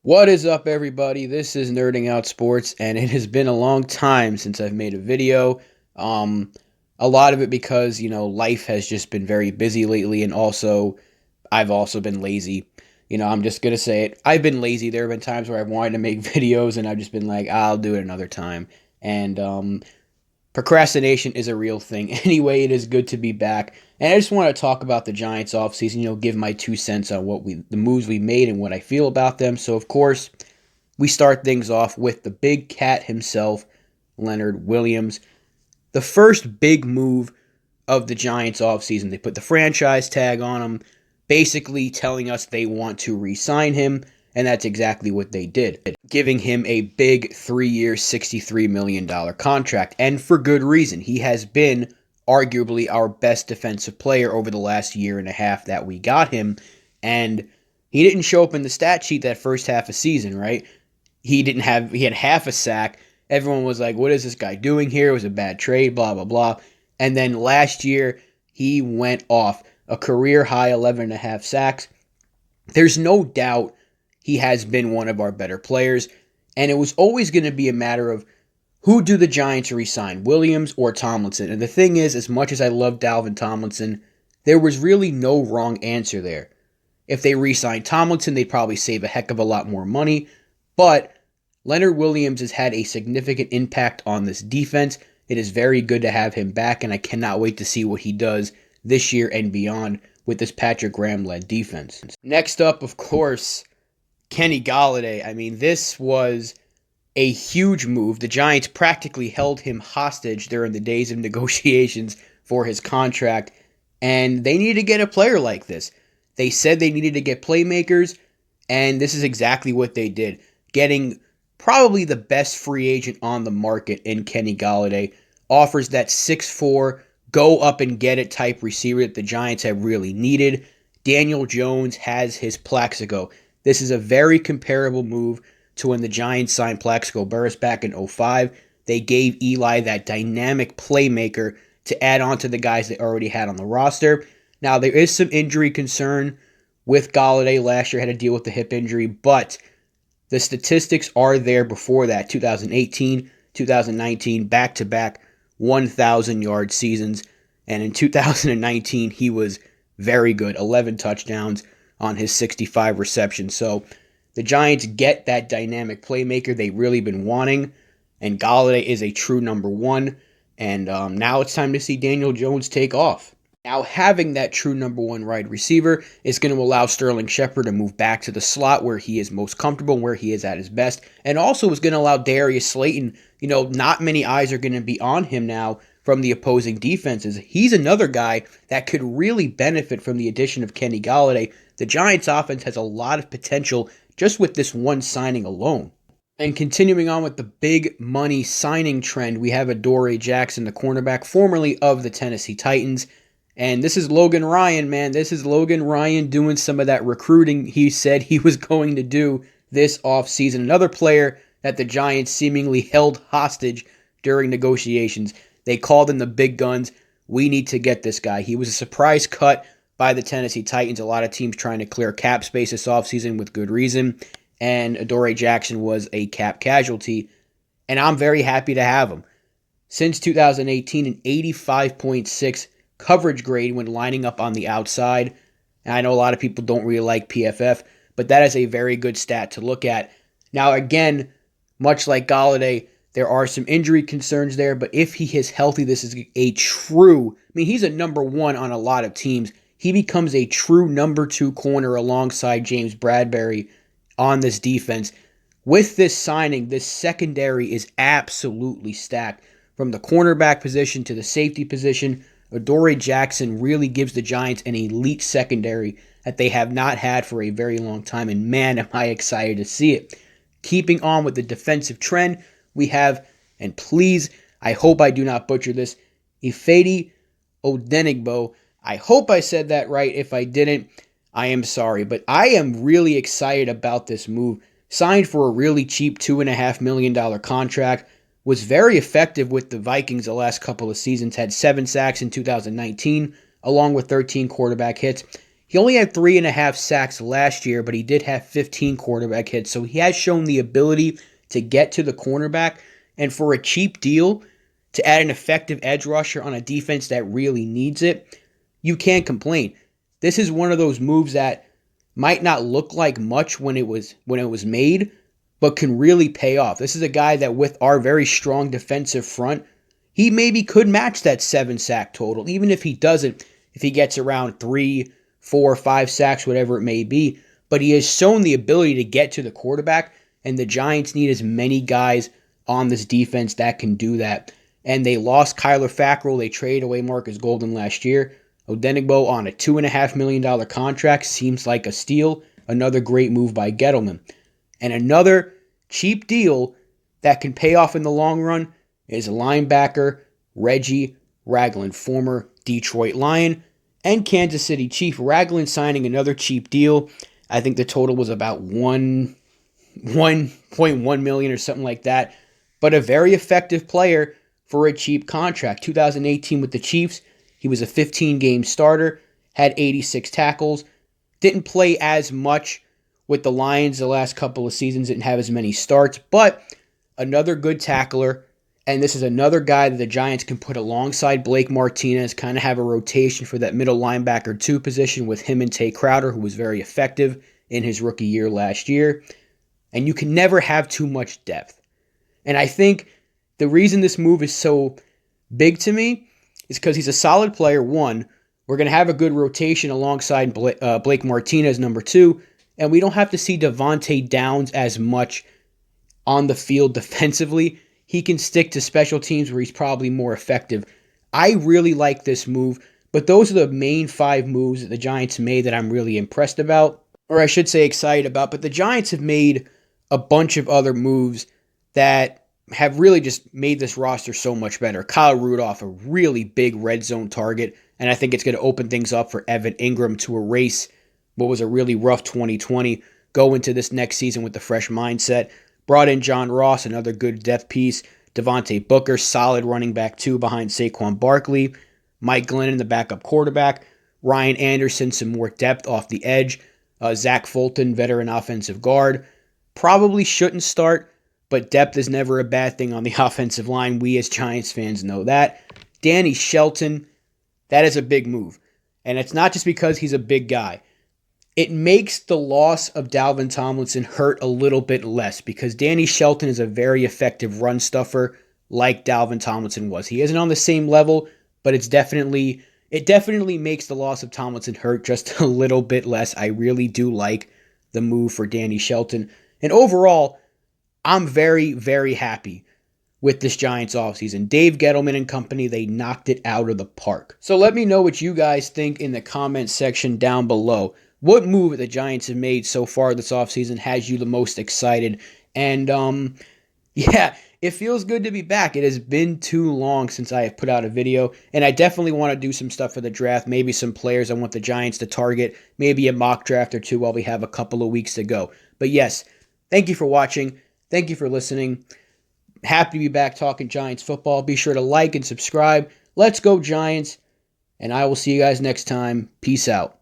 What is up, everybody? This is Nerding Out Sports, and it has been a long time since I've made a video. Um, a lot of it because, life has just been very busy lately, and also, I've also been lazy. I'm just gonna say it. I've been lazy. There have been times where I've wanted to make videos, and I've just been like, I'll do it another time. And procrastination is a real thing. Anyway, it is good to be back. And I just want to talk about the Giants offseason, give my 2 cents on the moves we made and what I feel about them. So of course, we start things off with the big cat himself, Leonard Williams. The first big move of the Giants offseason. They put the franchise tag on him, basically telling us they want to re-sign him, and that's exactly what they did, giving him a big 3-year, $63 million contract, and for good reason. He has been arguably our best defensive player over the last year and a half that we got him, and he didn't show up in the stat sheet that first half of season, right? He had half a sack. Everyone was like, what is this guy doing here? It was a bad trade, blah, blah, blah. And then last year, he went off a career high 11 and a half sacks. There's no doubt he has been one of our better players, and it was always going to be a matter of who do the Giants re-sign, Williams or Tomlinson? And the thing is, as much as I love Dalvin Tomlinson, there was really no wrong answer there. If they re-signed Tomlinson, they'd probably save a heck of a lot more money, but Leonard Williams has had a significant impact on this defense. It is very good to have him back, and I cannot wait to see what he does this year and beyond with this Patrick Graham-led defense. Next up, of course, Kenny Golladay. I mean, this was a huge move. The Giants practically held him hostage during the days of negotiations for his contract, and they needed to get a player like this. They said they needed to get playmakers, and this is exactly what they did, getting probably the best free agent on the market in Kenny Golladay. Offers that 6'4", go up and get it type receiver that the Giants have really needed. Daniel Jones has his Plaxico. This is a very comparable move to when the Giants signed Plaxico Burress back in 2005. They gave Eli that dynamic playmaker to add on to the guys they already had on the roster. Now, there is some injury concern with Golladay. Last year had to deal with the hip injury, but the statistics are there before that. 2018, 2019, back-to-back 1,000-yard seasons. And in 2019, he was very good. 11 touchdowns on his 65 receptions. So the Giants get that dynamic playmaker they've really been wanting. And Golladay is a true number one. And now it's time to see Daniel Jones take off. Now, having that true number one wide receiver is going to allow Sterling Shepard to move back to the slot where he is most comfortable, where he is at his best, and also is going to allow Darius Slayton, not many eyes are going to be on him now from the opposing defenses. He's another guy that could really benefit from the addition of Kenny Golladay. The Giants' offense has a lot of potential just with this one signing alone. And continuing on with the big money signing trend, we have Adoree Jackson, the cornerback formerly of the Tennessee Titans. And this is Logan Ryan, man. This is Logan Ryan doing some of that recruiting he said he was going to do this offseason. Another player that the Giants seemingly held hostage during negotiations. They called in the big guns. We need to get this guy. He was a surprise cut by the Tennessee Titans. A lot of teams trying to clear cap space this offseason with good reason. And Adoree Jackson was a cap casualty. And I'm very happy to have him. Since 2018, an 85.6 coverage grade when lining up on the outside. And I know a lot of people don't really like PFF, but that is a very good stat to look at. Now, again, much like Golladay, there are some injury concerns there, but if he is healthy, this is a true, he's a number one on a lot of teams. He becomes a true number two corner alongside James Bradbury on this defense. With this signing, this secondary is absolutely stacked. From the cornerback position to the safety position, Adoree Jackson really gives the Giants an elite secondary that they have not had for a very long time, and man, am I excited to see it. Keeping on with the defensive trend, we have, and please, I hope I do not butcher this, Ifeadi Odenigbo. I hope I said that right. If I didn't, I am sorry, but I am really excited about this move. Signed for a really cheap $2.5 million contract. Was very effective with the Vikings the last couple of seasons, had 7 sacks in 2019, along with 13 quarterback hits. He only had 3.5 sacks last year, but he did have 15 quarterback hits. So he has shown the ability to get to the cornerback. And for a cheap deal, to add an effective edge rusher on a defense that really needs it, you can't complain. This is one of those moves that might not look like much when it was made, but can really pay off. This is a guy that with our very strong defensive front, he maybe could match that 7 sack total. Even if he doesn't, if he gets around 3, 4, 5 sacks, whatever it may be. But he has shown the ability to get to the quarterback, and the Giants need as many guys on this defense that can do that. And they lost Kyler Fackrell. They traded away Marcus Golden last year. Odenigbo on a $2.5 million contract seems like a steal. Another great move by Gettleman. And another cheap deal that can pay off in the long run is linebacker Reggie Ragland, former Detroit Lion and Kansas City Chief. Ragland signing another cheap deal. I think the total was about $1.1 million or something like that. But a very effective player for a cheap contract. 2018 with the Chiefs, he was a 15-game starter, had 86 tackles, didn't play as much with the Lions the last couple of seasons, didn't have as many starts, but another good tackler, and this is another guy that the Giants can put alongside Blake Martinez, kind of have a rotation for that middle linebacker 2 position with him and Tay Crowder, who was very effective in his rookie year last year. And you can never have too much depth. And I think the reason this move is so big to me is because he's a solid player, 1. We're going to have a good rotation alongside Blake Martinez, number 2. And we don't have to see Devontae Downs as much on the field defensively. He can stick to special teams where he's probably more effective. I really like this move, but those are the main 5 moves that the Giants made that I'm really impressed about, or I should say excited about. But the Giants have made a bunch of other moves that have really just made this roster so much better. Kyle Rudolph, a really big red zone target, and I think it's going to open things up for Evan Ingram to erase what was a really rough 2020, go into this next season with the fresh mindset. Brought in John Ross, another good depth piece. Devontae Booker, solid running back 2 behind Saquon Barkley. Mike Glennon, the backup quarterback. Ryan Anderson, some more depth off the edge. Zach Fulton, veteran offensive guard. Probably shouldn't start, but depth is never a bad thing on the offensive line. We as Giants fans know that. Danny Shelton, that is a big move. And it's not just because he's a big guy. It makes the loss of Dalvin Tomlinson hurt a little bit less because Danny Shelton is a very effective run stuffer like Dalvin Tomlinson was. He isn't on the same level, but it definitely makes the loss of Tomlinson hurt just a little bit less. I really do like the move for Danny Shelton. And overall, I'm very, very happy with this Giants offseason. Dave Gettleman and company, they knocked it out of the park. So let me know what you guys think in the comment section down below. What move the Giants have made so far this offseason has you the most excited? And, yeah, it feels good to be back. It has been too long since I have put out a video, and I definitely want to do some stuff for the draft, maybe some players I want the Giants to target, maybe a mock draft or 2 while we have a couple of weeks to go. But yes, thank you for watching. Thank you for listening. Happy to be back talking Giants football. Be sure to like and subscribe. Let's go Giants, and I will see you guys next time. Peace out.